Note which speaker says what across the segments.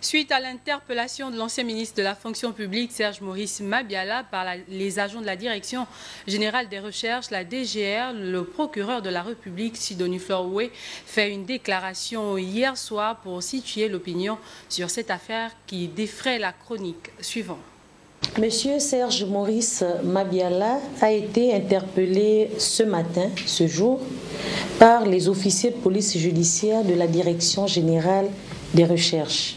Speaker 1: Suite à l'interpellation de l'ancien ministre de la fonction publique, Serge Maurice Mabiala, par les agents de la Direction générale des recherches, la DGR, le procureur de la République, Sidonie Fleur-Oué, fait une déclaration hier soir pour situer l'opinion sur cette affaire qui défraie la chronique suivante.
Speaker 2: Monsieur Serge Maurice Mabiala a été interpellé ce matin, ce jour, par les officiers de police judiciaire de la Direction générale des recherches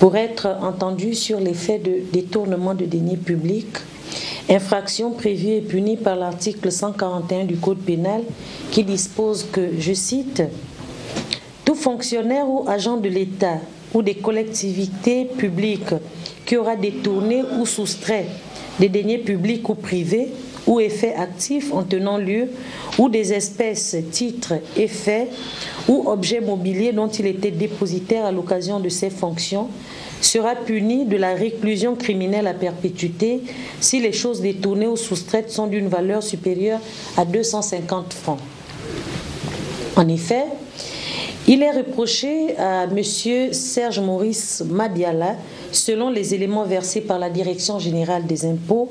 Speaker 2: pour être entendu sur les faits de détournement de deniers publics, infraction prévue et punie par l'article 141 du Code pénal qui dispose que, je cite, « Tout fonctionnaire ou agent de l'État ou des collectivités publiques qui aura détourné ou soustrait des deniers publics ou privés ou effets actifs en tenant lieu ou des espèces, titres, effets ou objets mobiliers dont il était dépositaire à l'occasion de ses fonctions sera puni de la réclusion criminelle à perpétuité si les choses détournées ou soustraites sont d'une valeur supérieure à 250 francs. En effet, il est reproché à M. Serge Maurice Mabiala, selon les éléments versés par la Direction générale des impôts,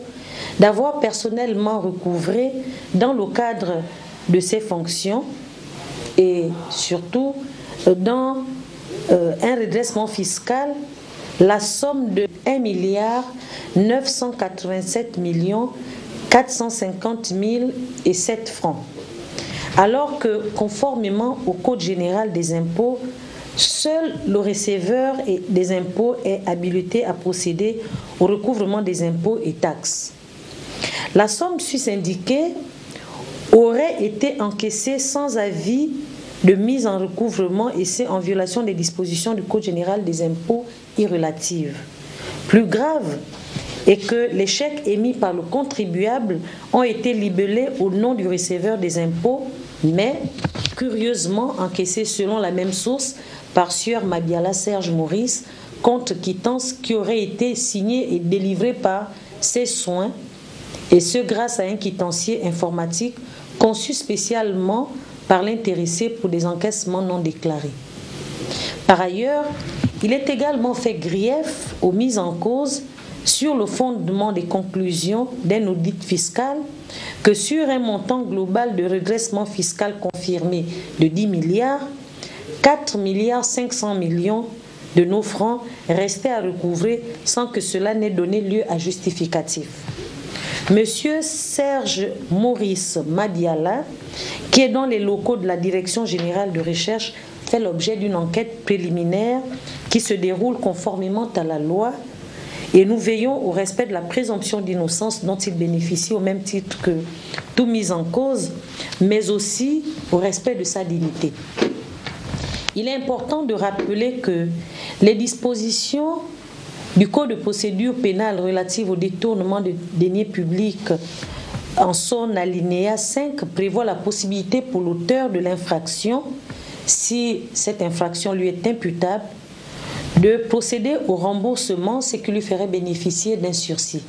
Speaker 2: d'avoir personnellement recouvré dans le cadre de ses fonctions et surtout dans un redressement fiscal la somme de 1 987 450 007 francs. Alors que, conformément au Code général des impôts, seul le receveur des impôts est habilité à procéder au recouvrement des impôts et taxes. La somme sus-indiquée aurait été encaissée sans avis de mise en recouvrement et c'est en violation des dispositions du Code général des impôts irrelatives. Plus grave est que les chèques émis par le contribuable ont été libellés au nom du receveur des impôts, mais curieusement encaissés selon la même source par Sieur Mabiala Serge Maurice, compte quittance qui aurait été signé et délivré par ses soins, et ce grâce à un quittancier informatique conçu spécialement par l'intéressé pour des encaissements non déclarés. Par ailleurs, il est également fait grief aux mises en cause sur le fondement des conclusions d'un audit fiscal que sur un montant global de redressement fiscal confirmé de 10 milliards, 4 500 millions de nos francs restaient à recouvrer sans que cela n'ait donné lieu à justificatif. Monsieur Serge Maurice Mabiala, qui est dans les locaux de la Direction générale de recherche, fait l'objet d'une enquête préliminaire qui se déroule conformément à la loi et nous veillons au respect de la présomption d'innocence dont il bénéficie au même titre que tout mis en cause, mais aussi au respect de sa dignité. Il est important de rappeler que les dispositions du Code de procédure pénale relative au détournement de deniers publics en son alinéa 5 prévoit la possibilité pour l'auteur de l'infraction, si cette infraction lui est imputable, de procéder au remboursement, ce qui lui ferait bénéficier d'un sursis.